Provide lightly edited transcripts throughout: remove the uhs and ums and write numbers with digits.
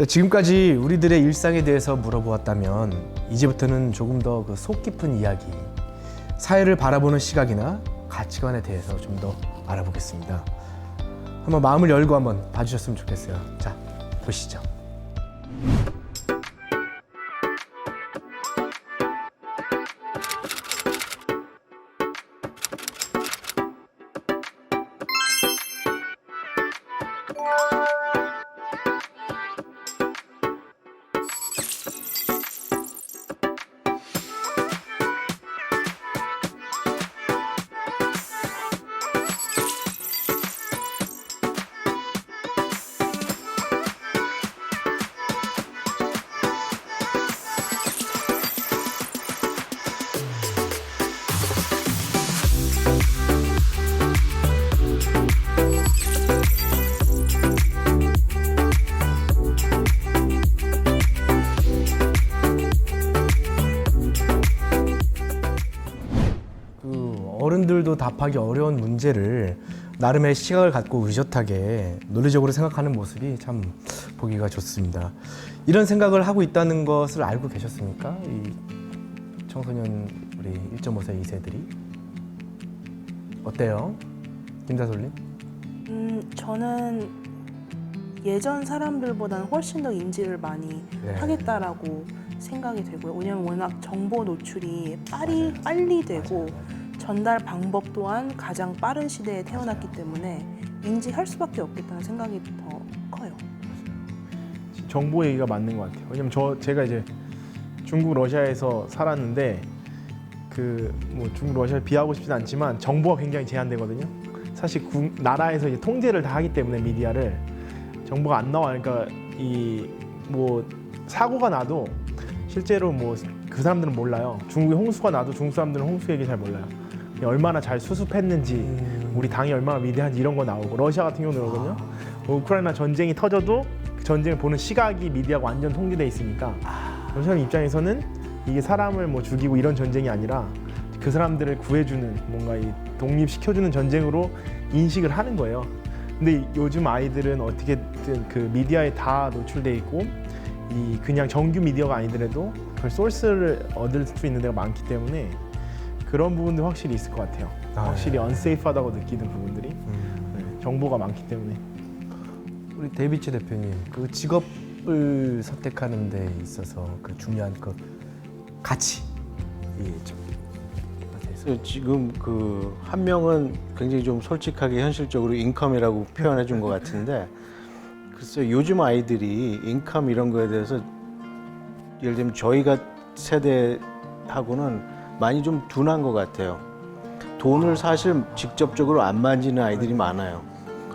지금까지 우리들의 일상에 대해서 물어보았다면 이제부터는 조금 더 그 속 깊은 이야기, 사회를 바라보는 시각이나 가치관에 대해서 좀 더 알아보겠습니다. 한번 마음을 열고 한번 봐주셨으면 좋겠어요. 자, 보시죠. 어른들도 답하기 어려운 문제를 나름의 시각을 갖고 의젓하게 논리적으로 생각하는 모습이 참 보기가 좋습니다. 이런 생각을 하고 있다는 것을 알고 계셨습니까? 이 청소년 우리 1.5세 2세들이 어때요? 김다솔님? 저는 예전 사람들보다는 훨씬 더 인지를 많이 하겠다라고 생각이 되고요. 왜냐하면 워낙 정보 노출이 빨리 되고 전달 방법 또한 가장 빠른 시대에 태어났기 때문에 인지할 수밖에 없겠다는 생각이 더 커요. 정보 얘기가 맞는 것 같아요. 왜냐면 제가 이제 중국 러시아에서 살았는데 뭐 중국 러시아를 비하고 싶진 않지만 정보가 굉장히 제한되거든요. 사실 나라에서 이제 통제를 다 하기 때문에 미디어를 정보가 안 나와. 그러니까 뭐 사고가 나도 실제로 뭐 그 사람들은 몰라요. 중국에 홍수가 나도 중국 사람들은 홍수 얘기 잘 몰라요. 얼마나 잘 수습했는지, 우리 당이 얼마나 위대한지 이런 거 나오고, 러시아 같은 경우는 그러거든요. 우크라이나 전쟁이 터져도 그 전쟁을 보는 시각이 미디어가 완전 통제돼 있으니까 러시아 입장에서는 이게 사람을 뭐 죽이고 이런 전쟁이 아니라 그 사람들을 구해주는, 뭔가 독립시켜주는 전쟁으로 인식을 하는 거예요. 근데 요즘 아이들은 어떻게든 그 미디어에 다 노출돼 있고, 그냥 정규 미디어가 아니더라도 그 소스를 얻을 수 있는 데가 많기 때문에 그런 부분도 확실히 있을 것 같아요. 확실히 unsafe하다고 느끼는 부분들이 정보가 많기 때문에. 우리 데이비치 대표님, 그 직업을 선택하는 데 있어서 그 중요한 그 가치, 지금 그 한 명은 굉장히 좀 솔직하게 현실적으로 인컴이라고 표현해 준 것 같은데, 글쎄 요즘 아이들이 인컴 이런 거에 대해서 예를 들면 저희가 세대하고는 많이 좀 둔한 것 같아요. 돈을 사실 직접적으로 안 만지는 아이들이 많아요.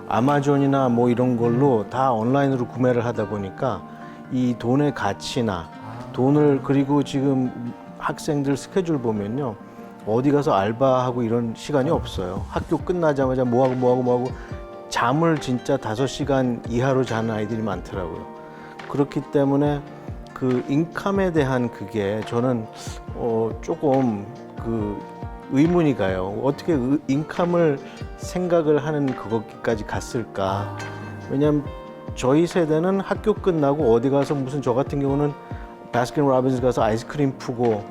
아마존이나 뭐 이런 걸로 다 온라인으로 구매를 하다 보니까 이 돈의 가치나 돈을, 그리고 지금 학생들 스케줄 보면요, 어디 가서 알바하고 이런 시간이 없어요. 학교 끝나자마자 뭐하고 잠을 진짜 5시간 이하로 자는 아이들이 많더라고요. 그렇기 때문에 그 인컴에 대한 그게 저는 조금 그 의문이 가요. 어떻게 인컴을 생각을 하는 그것까지 갔을까? 왜냐면 저희 세대는 학교 끝나고 어디 가서 무슨, 저 같은 경우는 바스킨 라빈스 가서 아이스크림 푸고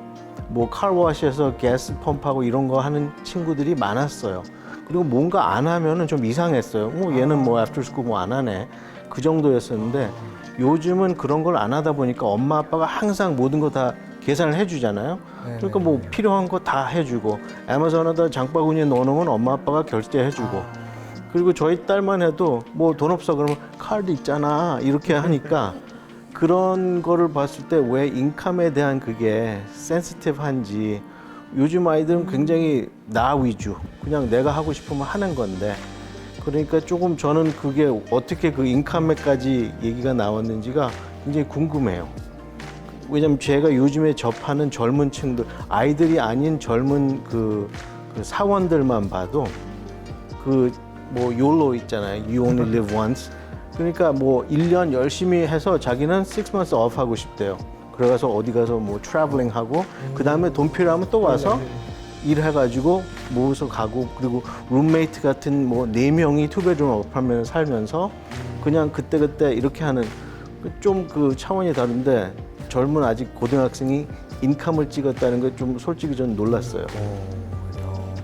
뭐 카르워시에서 가스 펌프하고 이런 거 하는 친구들이 많았어요. 그리고 뭔가 안 하면은 좀 이상했어요. 얘는 뭐 애프터 스쿨 뭐 안 하네. 그 정도였었는데 요즘은 그런 걸 안 하다 보니까 엄마 아빠가 항상 모든 거 다 계산을 해주잖아요. 그러니까 뭐 필요한 거 다 해주고, 애마존에다 장바구니에 넣어놓으면 엄마 아빠가 결제해주고, 그리고 저희 딸만 해도 뭐 돈 없어 그러면 카드 있잖아 이렇게 하니까 그런 거를 봤을 때 왜 인컴에 대한 그게 센시티브한지, 요즘 아이들은 굉장히 나 위주, 그냥 내가 하고 싶으면 하는 건데, 그러니까 조금 저는 그게 어떻게 그 인컴에까지 얘기가 나왔는지가 굉장히 궁금해요. 왜냐면 제가 요즘에 접하는 젊은 층들, 아이들이 아닌 젊은 그 사원들만 봐도 그 뭐 YOLO 있잖아요. You only live once. 그러니까 뭐 1년 열심히 해서 자기는 6 months off 하고 싶대요. 그래서 어디 가서 뭐 트래블링 하고, 그 다음에 돈 필요하면 또 와서 일해가지고 모여서 가고, 그리고 룸메이트 같은 뭐 4명이 투베드룸 어파트먼트 살면서 그냥 그때그때 이렇게 하는, 좀 그 차원이 다른데 젊은 아직 고등학생이 인컴을 찍었다는 게 좀 솔직히 전 놀랐어요. 그래요.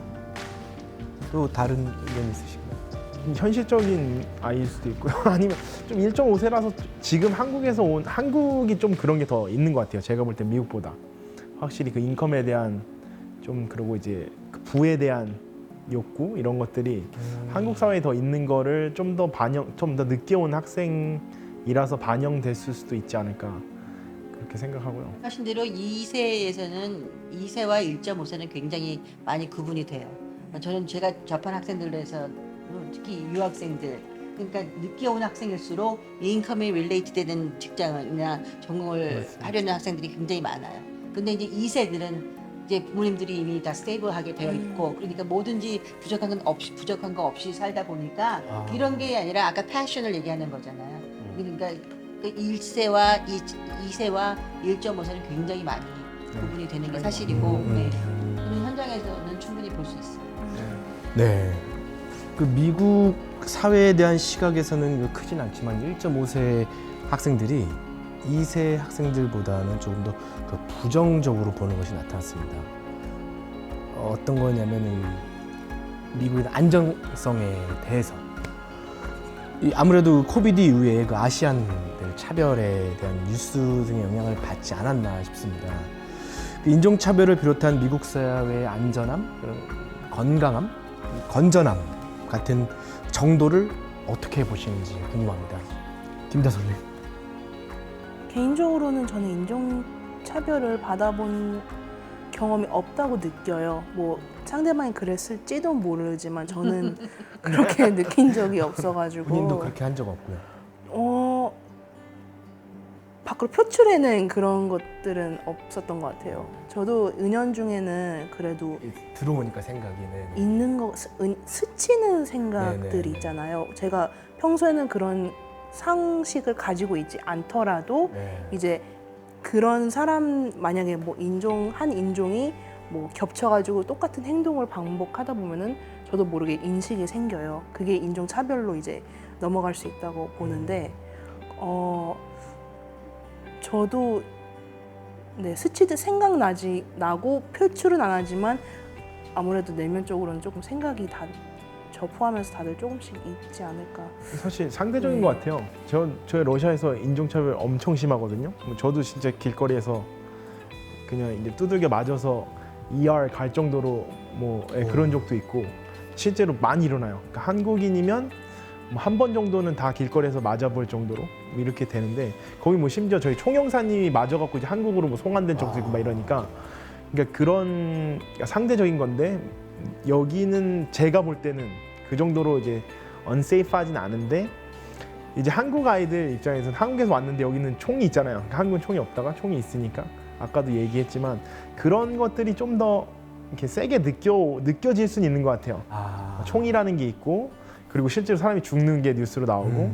또 다른 의견 있으신가요? 현실적인 아이일 수도 있고요. 아니면 좀 1.5세라서 지금 한국에서 온 한국이 좀 그런 게 더 있는 것 같아요. 제가 볼 때 미국보다 확실히 그 인컴에 대한 좀 그리고 이제 그 부에 대한 욕구 이런 것들이 한국 사회에 더 있는 거를 좀 더 늦게 온 학생이라서 반영됐을 수도 있지 않을까 그렇게 생각하고요. 하신 대로 2세에서는 2세와 1.5세는 굉장히 많이 구분이 돼요. 저는 제가 접한 학생들에서 특히 유학생들 그러니까 늦게 온 학생일수록 인컴에 릴레이트 되는 직장이나 전공을 하려는 학생들이 굉장히 많아요. 근데 이제 2세들은 이제 부모님들이 이미 다 스테이블하게 되어 있고 그러니까 뭐든지 부족한 거 없이 살다 보니까 이런 게 아니라 아까 패션을 얘기하는 거잖아요. 그러니까 1세와 2세와 1.5세는 굉장히 많이 구분이 되는 게 사실이고 네. 그런 현장에서는 충분히 볼 수 있어요. 네. 그 미국 사회에 대한 시각에서는 크진 않지만 1.5세 학생들이 2세 학생들보다는 조금 더 부정적으로 보는 것이 나타났습니다. 어떤 거냐면은 미국의 안정성에 대해서 아무래도 코비드 이후에 그 아시안들 차별에 대한 뉴스 등의 영향을 받지 않았나 싶습니다. 그 인종차별을 비롯한 미국 사회의 안전함, 그런 건강함, 건전함 같은 정도를 어떻게 보시는지 궁금합니다. 김다솔님. 개인적으로는 저는 인종차별을 받아본 경험이 없다고 느껴요. 뭐 상대방이 그랬을지도 모르지만 저는 그렇게 느낀 적이 없어가지고. 본인도 그렇게 한 적 없고요. 밖으로 표출해낸 그런 것들은 없었던 것 같아요. 저도 은연중에는 그래도 들어오니까 생각이 있는 거 스치는 생각들이 네네. 있잖아요. 제가 평소에는 그런 상식을 가지고 있지 않더라도 네. 이제 그런 사람 만약에 뭐 한 인종이 뭐 겹쳐가지고 똑같은 행동을 반복하다 보면은 저도 모르게 인식이 생겨요. 그게 인종 차별로 이제 넘어갈 수 있다고 보는데 저도 네, 스치듯 나고 표출은 안 하지만 아무래도 내면적으로는 조금 생각이 저 포함해서 다들 조금씩 있지 않을까. 사실 상대적인 네. 것 같아요. 저희 러시아에서 인종차별 엄청 심하거든요. 저도 진짜 길거리에서 그냥 이제 두들겨 맞아서 ER 갈 정도로 그런 적도 있고 실제로 많이 일어나요. 그러니까 한국인이면 한 번 정도는 다 길거리에서 맞아볼 정도로 이렇게 되는데 거기 심지어 저희 총영사님이 맞아갖고 이제 한국으로 송환된 적도 있고 막 이러니까 그러니까 그런 상대적인 건데 여기는 제가 볼 때는 그 정도로 이제 unsafe하진 않은데 이제 한국 아이들 입장에서는 한국에서 왔는데 여기는 총이 있잖아요. 그러니까 한국은 총이 없다가 총이 있으니까 아까도 얘기했지만 그런 것들이 좀 더 이렇게 세게 느껴질 수는 있는 것 같아요. 총이라는 게 있고 그리고 실제로 사람이 죽는 게 뉴스로 나오고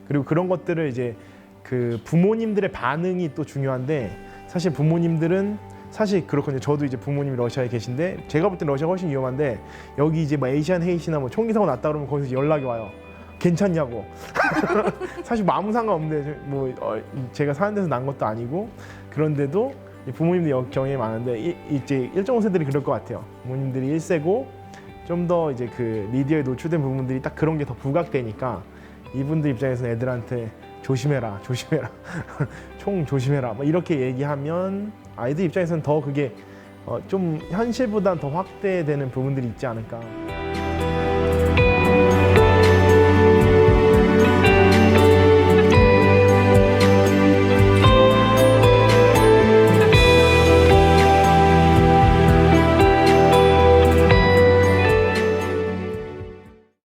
그리고 그런 것들을 이제 그 부모님들의 반응이 또 중요한데 사실 부모님들은 사실 그렇거든요. 저도 이제 부모님이 러시아에 계신데 제가 볼 땐 러시아가 훨씬 위험한데 여기 이제 에이시안 헤이시나 총기 사고 났다 그러면 거기서 연락이 와요. 괜찮냐고. 사실 아무 상관없는데 제가 사는 데서 난 것도 아니고 그런데도 부모님들 경험이 많은데 이제 1.5세들이 그럴 것 같아요. 부모님들이 1세고 좀 더 이제 그 미디어에 노출된 부분들이 딱 그런 게 더 부각되니까 이분들 입장에서는 애들한테 조심해라 총 조심해라 이렇게 얘기하면 아이들 입장에서는 더 그게 좀 현실보다 더 확대되는 부분들이 있지 않을까.